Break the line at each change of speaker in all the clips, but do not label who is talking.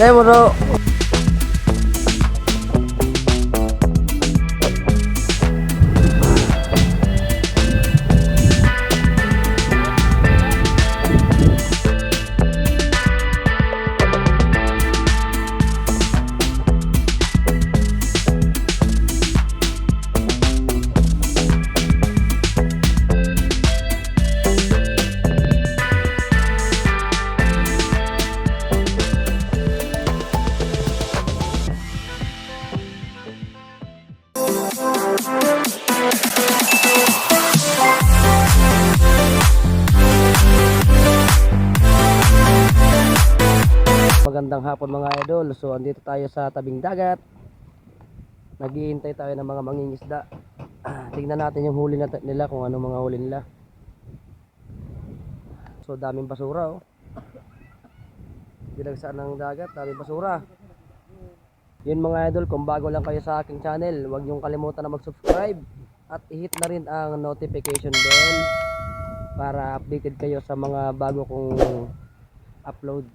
Saya bro. Magandang hapon mga idol. So andito tayo sa tabing dagat. Naghihintay tayo ng mga mangingisda. Tingnan natin yung huli nila, kung ano mga huli nila. So daming basura oh. Dinagsaan ng dagat, daming basura. Yun mga idol, kung bago lang kayo sa aking channel, huwag niyong kalimutan na mag-subscribe at i-hit na rin ang notification bell para updated kayo sa mga bago kong upload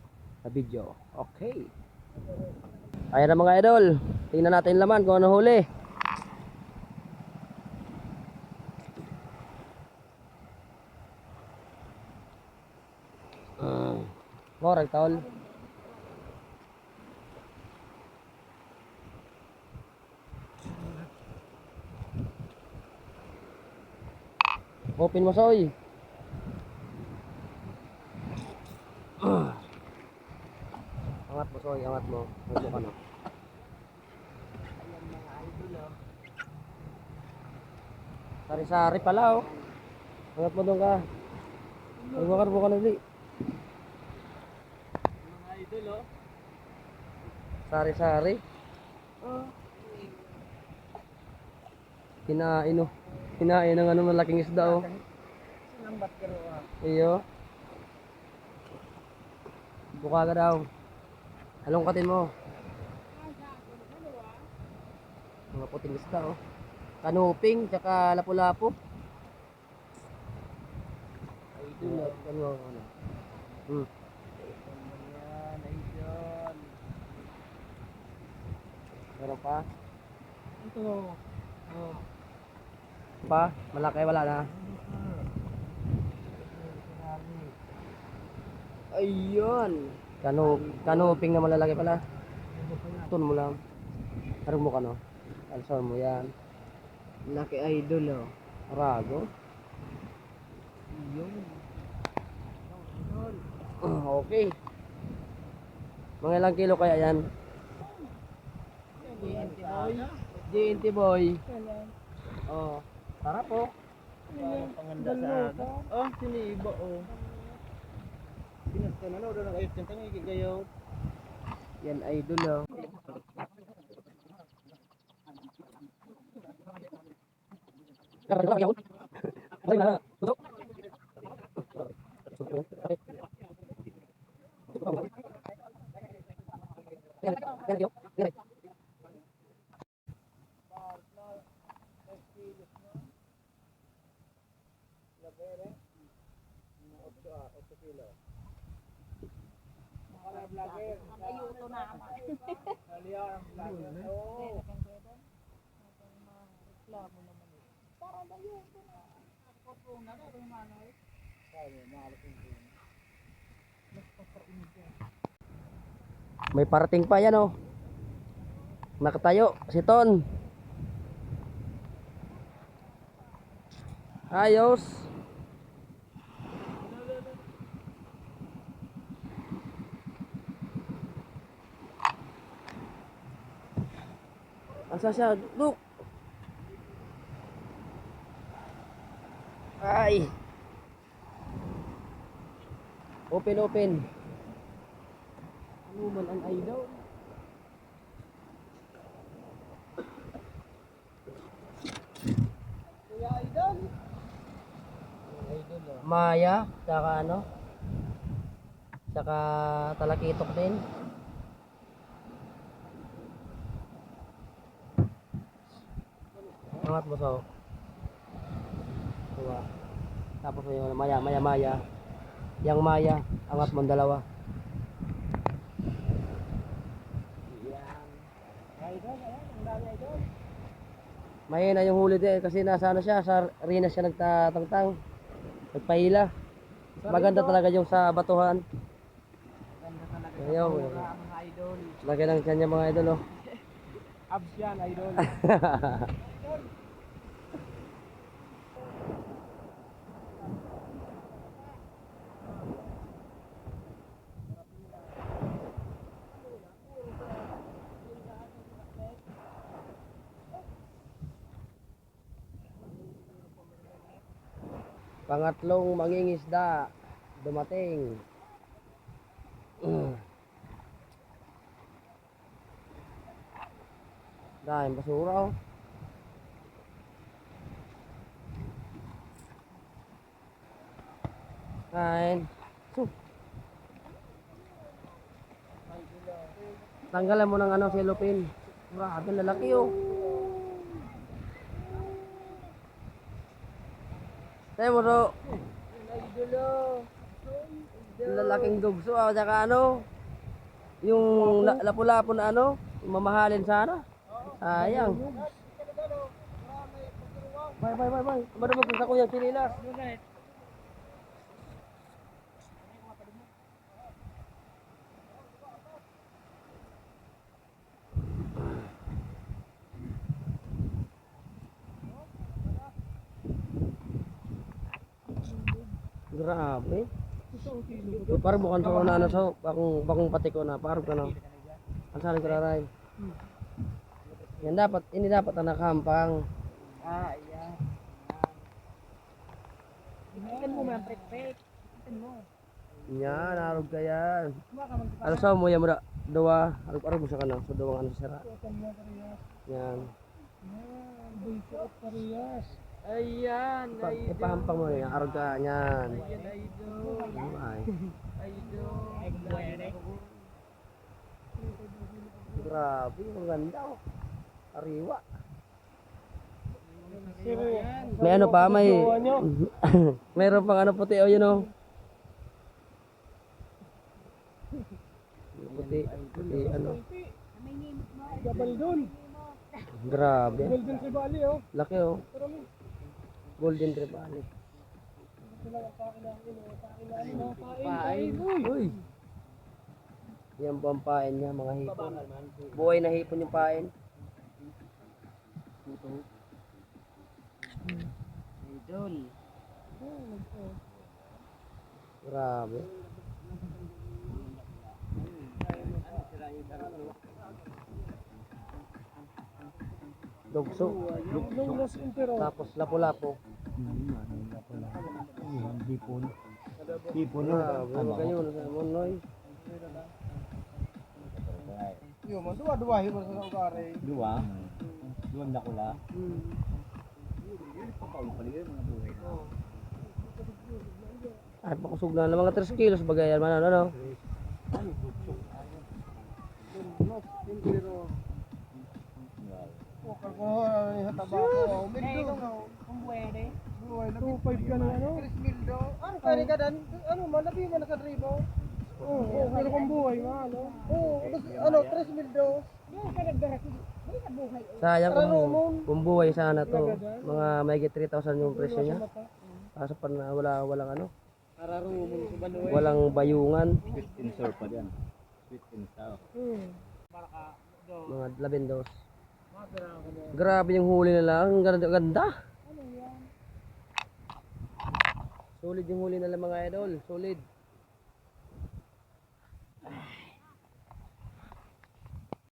na video. Okay. Ayan na mga idol. Tingnan natin laman kung ano huli. Correct tol. Open mo soy. Angat mo soy, angat mo. Medyo ka na. Ayan mga idol oh. Sari-sari pala oh. Angat mo doon ka. Magwakar mo ka na ulit. Mga idol oh. Sari-sari. Kinain oh. Kinain ng ano, malaking isda oh. Sinambat ka ro ah. Iyo. Buka ka daw. Halongkatin mo. Mga puting isda oh. Kanuping tsaka lapu-lapu. Ay ito ano ano. Ayan, ayun. Meron pa? Ito. Oh. Pa, malaki wala na. Ayun. Kanuping na malalaki pala. Tun mo lang. Harap mo ka no. Alsor mo yan. Laki idol oh. Rago. Ayun. Okay. Mga ilang kilo kaya yan? GNT boy. GNT boy. Oh, sarap oh. Panganda sa aga. Oh, siniba oh. Pinasta na no, doon ayos yung tangi kayo. Yan idol oh.
Ayuto na ama.
May parating pa yan oh. Nakatayo si Ton. Ayos. Asa siya? Look. Ay. Open open. Ano man ang idol? Kuya idol. Maya, saka ano? Saka talakitok din. Angat mo so. Diba? Tapos yung maya. Yang maya, angat mo ang dalawa. Mahina yung huli din kasi nasa ano siya, sa arena siya nagtatangtang. Nagpahila. Maganda talaga yung sa batuhan. Ayaw.
Mga idol.
Laki ng kanya mga idol oh.
Abs yan, idol.
Pangatlong mangingisda dumating. Dahil basura oh. Kain. Tanggalan mo ng ano, cellophane. Grabe, lalaki oh. Tayo mo so. Lalaking dugso ah, tsaka ano. Yung lapu-lapu na ano, yung mamahalin sana. Sayang. Bye. Ba't mo gusto ko yung sinilas? Grabe. Parang bukan sa una na so, bakong pati ko na, parang ka na. Ang saling ko raray. Yan dapat, ini dapat ang nakampang.
Ayan. Ikan mo man, trek-trek. Ikan mo.
Yan, narog ka yan. Ano sa mo yan mo da? Dawa, arog mo sa kanang, so dawang ano sira. Yan.
Bulso at parehas. Ayan,
Ipahampang mo yan, arog ka, yan.
Ayan, idol.
Ay,
Idol.
grabe, ang ganda oh. Ariwa. May ano pa, may meron pang ano puti oh, yun oh. Puti ano.
Gabal dun.
Grabe.
Golden si Bali, oh.
Laki oh. Golden Trevally.
Pain.
Uy. Yan po ang pain niya, mga hipon. Buhay na hipon yung pain.
Idol.
Grabe. Dugso. Tapos lapu-lapo. Hipon. Grabe, magayon sa Monoy.
Yo, man dua himo sa ugare.
Dua na kula.
Ay, pakusog na ng mga 3 kilos bagayan man ano.
O kago tabako. Mildo no. Kung puwede. Buhay na 2.5 ka na ano? 3 mildo. Ano kaya ka dan? Ano man labi man sa tribo. Oo, pero kung buhay ma ano. Oo, ano 3 mildo.
Sayang kung buhay sana to. Mga mahigit 3,000 yung presyo niya. Kaso pa na walang ano. Walang bayungan.
Sweet and sour pa yan. Sweet and sour.
Mga 12. Grabe yung huli nila. Ang ganda. Solid yung huli nila mga idol. Solid.